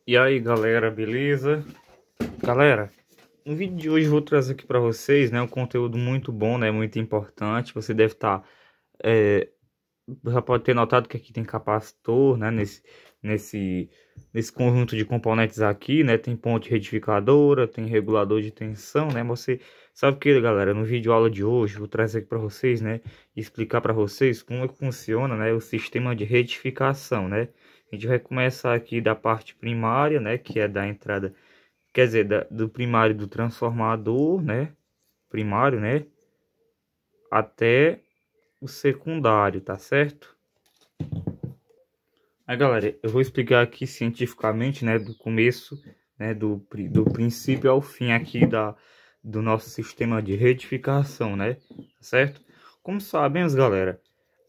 E aí galera, beleza? Galera, no vídeo de hoje eu vou trazer aqui para vocês, né, um conteúdo muito bom, né, muito importante. Você deve estar, já pode ter notado que aqui tem capacitor, né, nesse, nesse conjunto de componentes aqui, né, tem ponte retificadora, tem regulador de tensão, né. Você sabe que, galera, no vídeo aula de hoje eu vou trazer aqui para vocês, né, explicar para vocês como é que funciona, né, o sistema de retificação, né. A gente vai começar aqui da parte primária, né, que é da entrada, quer dizer, do primário do transformador, né, primário, né, até o secundário, tá certo? Aí, galera, eu vou explicar aqui cientificamente, né, do começo, né, do princípio ao fim aqui do nosso sistema de retificação, né, tá certo? Como sabemos, galera,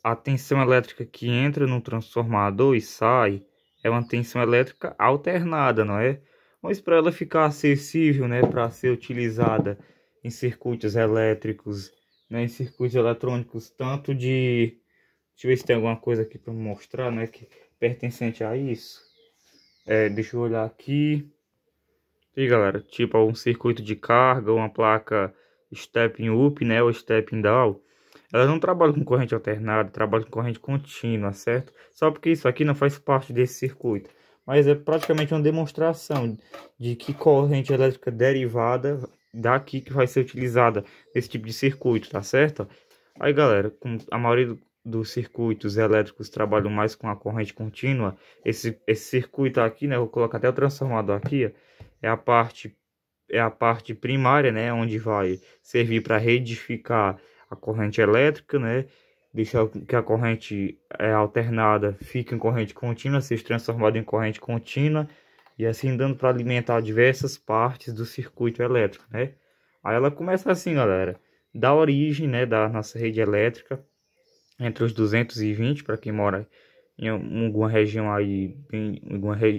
a tensão elétrica que entra no transformador e sai é uma tensão elétrica alternada, não é? Mas para ela ficar acessível, né, para ser utilizada em circuitos elétricos, né, em circuitos eletrônicos, tanto de... Deixa eu ver se tem alguma coisa aqui para mostrar, né, que pertencente a isso. Deixa eu olhar aqui. E galera, tipo um circuito de carga, uma placa stepping up, né, ou stepping down. Ela não trabalha com corrente alternada, trabalha com corrente contínua, certo? Só porque isso aqui não faz parte desse circuito. Mas é praticamente uma demonstração de que corrente elétrica derivada daqui que vai ser utilizada nesse tipo de circuito, tá certo? Aí, galera, como a maioria dos circuitos elétricos trabalham mais com a corrente contínua, esse circuito aqui, né, eu vou colocar até o transformador aqui, ó, é a parte primária, né, onde vai servir para retificar a corrente elétrica, né, deixar que a corrente alternada fique em corrente contínua, seja transformada em corrente contínua, e assim dando para alimentar diversas partes do circuito elétrico, né. Aí ela começa assim, galera, da origem, né, da nossa rede elétrica, entre os 220, para quem mora em alguma região aí,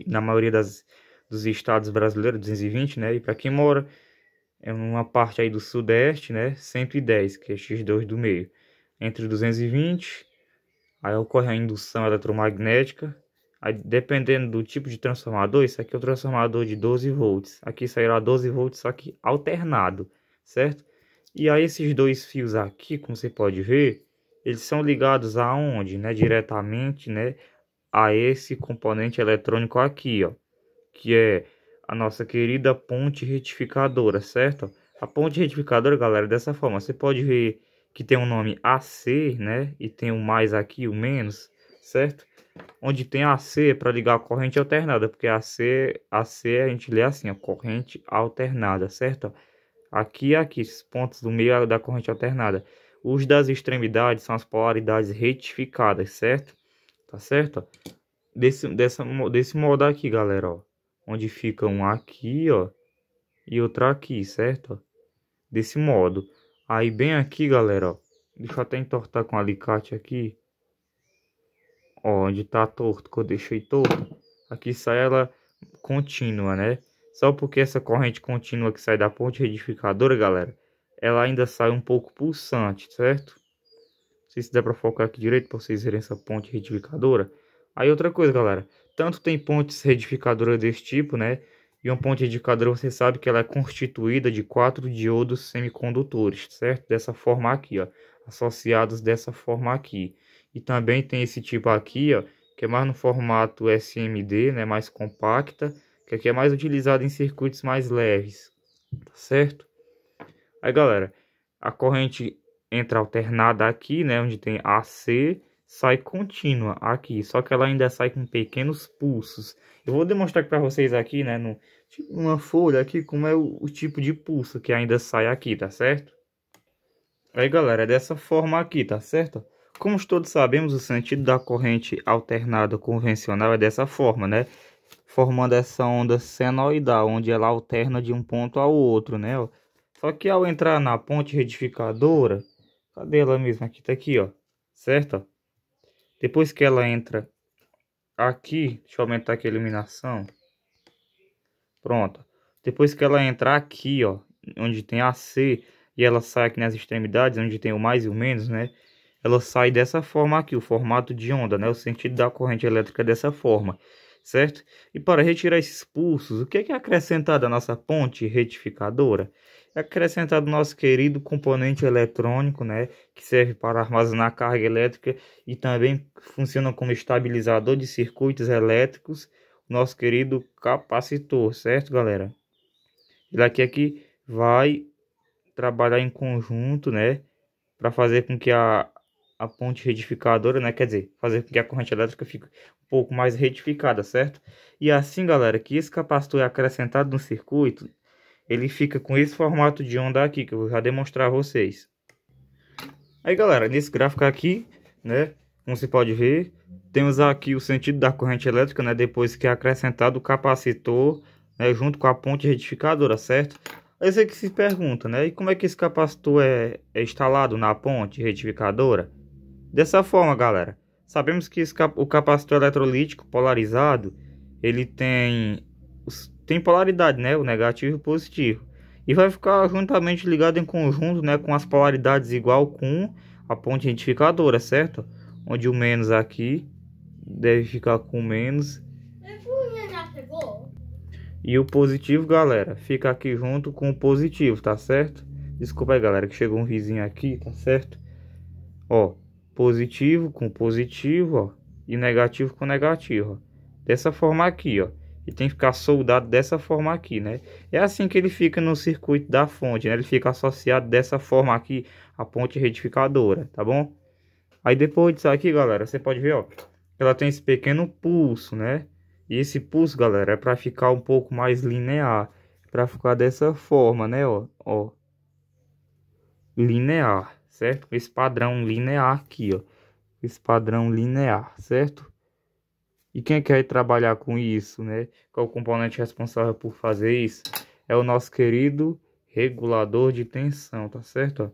na maioria dos estados brasileiros, 220, né? E para quem mora em uma parte aí do sudeste, né? 110, que é X2 do meio. Entre 220, aí ocorre a indução eletromagnética. Aí, dependendo do tipo de transformador, isso aqui é o transformador de 12 volts. Aqui sairá 12 volts, só que alternado, certo? E aí esses dois fios aqui, como você pode ver, eles são ligados aonde, né? Diretamente, né? A esse componente eletrônico aqui, ó, que é a nossa querida ponte retificadora, certo? A ponte retificadora, galera, dessa forma, você pode ver que tem um nome AC, né? E tem um mais aqui, o menos, certo? Onde tem AC é para ligar a corrente alternada, porque AC a gente lê assim, ó, corrente alternada, certo? Aqui e aqui, esses pontos do meio da corrente alternada. Os das extremidades são as polaridades retificadas, certo? Tá certo? Desse modo aqui, galera, ó. Onde fica um aqui, ó. E outro aqui, certo? Desse modo. Aí bem aqui, galera, ó. Deixa eu até entortar com o alicate aqui. Ó, onde tá torto, que eu deixei torto. Aqui sai ela contínua, né? Só porque essa corrente contínua que sai da ponte retificadora, galera, ela ainda sai um pouco pulsante, certo? Não sei se dá para focar aqui direito para vocês verem essa ponte retificadora. Aí outra coisa, galera, tanto tem pontes retificadoras desse tipo, né? E uma ponte retificadora, você sabe que ela é constituída de 4 diodos semicondutores, certo? Dessa forma aqui, ó, associados dessa forma aqui. E também tem esse tipo aqui, ó, que é mais no formato SMD, né, mais compacta, que aqui é mais utilizado em circuitos mais leves, tá certo? Aí, galera, a corrente entra alternada aqui, né, onde tem AC, sai contínua aqui, só que ela ainda sai com pequenos pulsos. Eu vou demonstrar para vocês aqui, né, tipo uma folha aqui, como é o tipo de pulso que ainda sai aqui, tá certo? Aí, galera, é dessa forma aqui, tá certo? Como todos sabemos, o sentido da corrente alternada convencional é dessa forma, né? Formando essa onda senoidal, onde ela alterna de um ponto ao outro, né? Só que ao entrar na ponte retificadora, cadê ela mesmo? Aqui tá aqui, ó, certo? Depois que ela entra aqui, deixa eu aumentar aqui a iluminação. Pronto. Depois que ela entrar aqui, ó, onde tem AC, e ela sai aqui nas extremidades, onde tem o mais e o menos, né? Ela sai dessa forma aqui, o formato de onda, né? O sentido da corrente elétrica é dessa forma. certo? E para retirar esses pulsos, o que é acrescentado à nossa ponte retificadora? É acrescentado o nosso querido componente eletrônico, né, que serve para armazenar carga elétrica e também funciona como estabilizador de circuitos elétricos, nosso querido capacitor, certo, galera? Ele aqui vai trabalhar em conjunto, né, para fazer com que a ponte retificadora, né, quer dizer, fazer com que a corrente elétrica fique um pouco mais retificada, certo? E assim, galera, que esse capacitor é acrescentado no circuito, ele fica com esse formato de onda aqui, que eu vou já demonstrar a vocês. Aí, galera, nesse gráfico aqui, né, como você pode ver, temos aqui o sentido da corrente elétrica, né, depois que é acrescentado o capacitor, né, junto com a ponte retificadora, certo? Aí você que se pergunta, né, e como é que esse capacitor é instalado na ponte retificadora? Dessa forma, galera, sabemos que o capacitor eletrolítico polarizado, ele tem polaridade, né, o negativo e o positivo. E vai ficar juntamente ligado em conjunto, né, com as polaridades igual com a ponte retificadora, certo? Onde o menos aqui deve ficar com menos. E o positivo, galera, fica aqui junto com o positivo, tá certo? Desculpa aí, galera, que chegou um vizinho aqui, tá certo? Ó, positivo com positivo, ó, e negativo com negativo, ó. Dessa forma aqui, ó. E tem que ficar soldado dessa forma aqui, né? É assim que ele fica no circuito da fonte, né? Ele fica associado dessa forma aqui à ponte retificadora, tá bom? Aí depois disso aqui, galera, você pode ver, ó, ela tem esse pequeno pulso, né? E esse pulso, galera, é para ficar um pouco mais linear, para ficar dessa forma, né, ó, linear, certo? Esse padrão linear aqui, ó, esse padrão linear, certo? E quem quer trabalhar com isso, né? Qual é o componente responsável por fazer isso? É o nosso querido regulador de tensão, tá certo? Ó?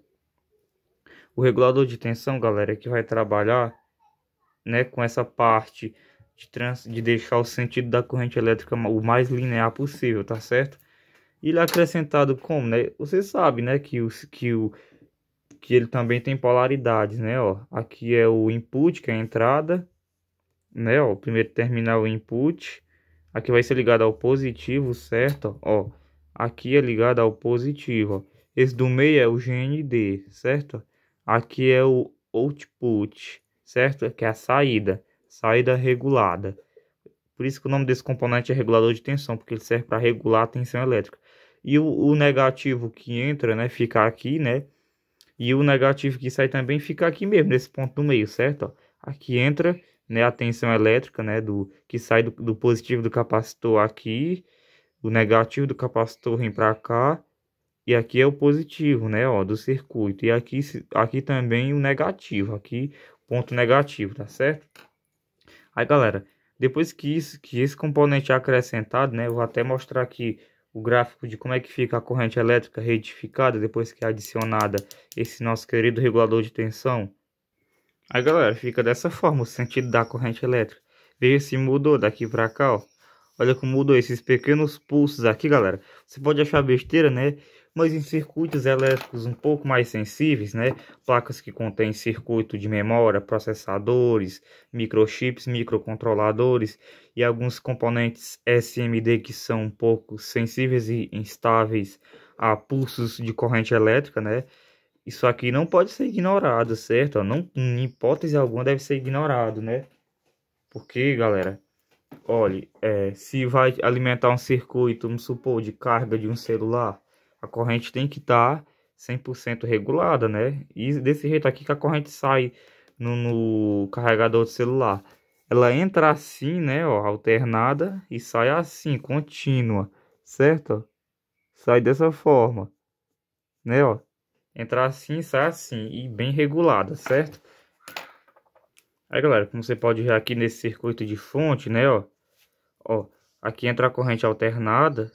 O regulador de tensão, galera, é que vai trabalhar, né, com essa parte de deixar o sentido da corrente elétrica o mais linear possível, tá certo? E ele é acrescentado como, né? Você sabe, né, que ele também tem polaridades, né, ó. Aqui é o input, que é a entrada, né, ó, o primeiro terminal input. Aqui vai ser ligado ao positivo, certo? Ó, aqui é ligado ao positivo, ó. Esse do meio é o GND, certo? Aqui é o output, certo? Que é a saída regulada. Por isso que o nome desse componente é regulador de tensão, porque ele serve para regular a tensão elétrica. E o negativo que entra, né, fica aqui, né? E o negativo que sai também fica aqui mesmo, nesse ponto do meio, certo? Ó, aqui entra, né, a tensão elétrica, né, que sai do positivo do capacitor aqui, o negativo do capacitor vem para cá, e aqui é o positivo, né, ó, do circuito. E aqui também o negativo, aqui ponto negativo, tá certo? Aí, galera, depois que esse componente é acrescentado, né, eu vou até mostrar aqui o gráfico de como é que fica a corrente elétrica retificada depois que é adicionada esse nosso querido regulador de tensão. Aí, galera, fica dessa forma o sentido da corrente elétrica. Veja se mudou daqui para cá, ó. Olha como mudou esses pequenos pulsos aqui, galera. Você pode achar besteira, né? Mas em circuitos elétricos um pouco mais sensíveis, né? Placas que contêm circuito de memória, processadores, microchips, microcontroladores e alguns componentes SMD que são um pouco sensíveis e instáveis a pulsos de corrente elétrica, né? Isso aqui não pode ser ignorado, certo? Não, em hipótese alguma deve ser ignorado, né? Porque, galera, olhe, se vai alimentar um circuito, vamos supor, de carga de um celular, a corrente tem que estar 100% regulada, né? E desse jeito aqui que a corrente sai no carregador do celular. Ela entra assim, né, ó, alternada e sai assim, contínua, certo? Sai dessa forma, né, ó. Entrar assim, sai assim e bem regulada, certo? Aí, galera, como você pode ver aqui nesse circuito de fonte, né, ó, aqui entra a corrente alternada,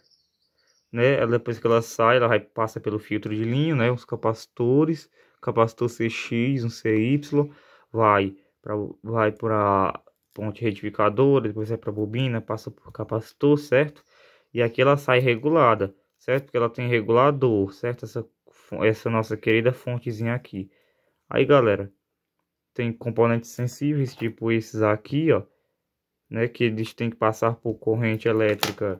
né? Depois que ela sai, ela passa pelo filtro de linho, né? Os capacitores, capacitor CX, um CY, vai para ponte retificadora, depois vai para bobina, passa por capacitor, certo? E aqui ela sai regulada, certo? Porque ela tem regulador, certo? Essa nossa querida fontezinha aqui. Aí, galera, tem componentes sensíveis, tipo esses aqui, ó, né, que eles têm que passar por corrente elétrica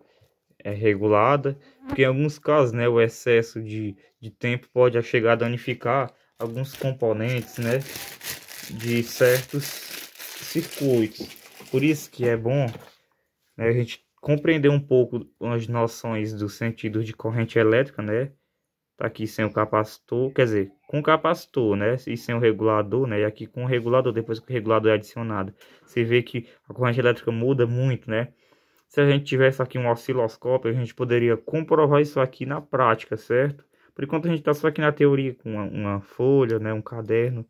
regulada, porque em alguns casos, né, o excesso de tempo pode chegar a danificar alguns componentes, né, de certos circuitos. Por isso que é bom, né, a gente compreender um pouco as noções do sentido de corrente elétrica, né? Tá aqui sem o capacitor, quer dizer, com o capacitor, né? E sem o regulador, né? E aqui com o regulador, depois que o regulador é adicionado. Você vê que a corrente elétrica muda muito, né? Se a gente tivesse aqui um osciloscópio, a gente poderia comprovar isso aqui na prática, certo? Por enquanto a gente está só aqui na teoria com uma folha, né? Um caderno,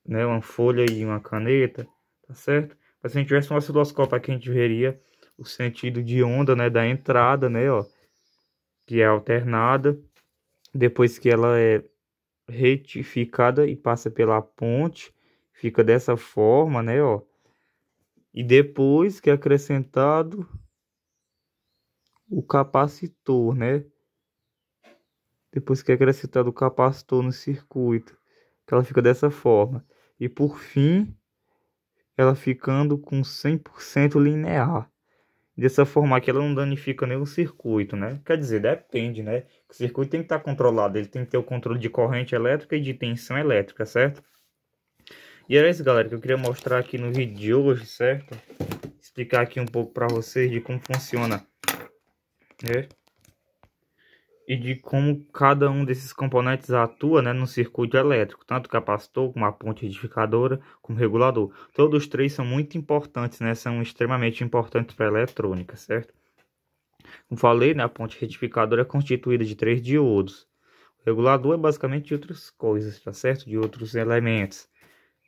né? Uma folha e uma caneta, tá certo? Mas se a gente tivesse um osciloscópio aqui, a gente veria o sentido de onda, né? Da entrada, né? Ó, que é alternada. Depois que ela é retificada e passa pela ponte, fica dessa forma, né, ó. E depois que é acrescentado o capacitor, né? Depois que é acrescentado o capacitor no circuito, que ela fica dessa forma. E por fim, ela ficando com 100% linear. Dessa forma aqui ela não danifica nenhum circuito, né? Quer dizer, depende, né? O circuito tem que estar controlado, ele tem que ter o controle de corrente elétrica e de tensão elétrica, certo? E era isso, galera, que eu queria mostrar aqui no vídeo de hoje, certo? Explicar aqui um pouco para vocês de como funciona, né? E de como cada um desses componentes atua, né, no circuito elétrico, tanto o capacitor, como a ponte retificadora, como o regulador. Todos os três são muito importantes, né? São extremamente importantes para a eletrônica, certo? Como falei, né, a ponte retificadora é constituída de 3 diodos. O regulador é basicamente de outras coisas, tá certo? De outros elementos.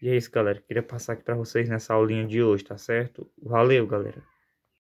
E é isso, galera. Queria passar aqui para vocês nessa aulinha de hoje, tá certo? Valeu, galera.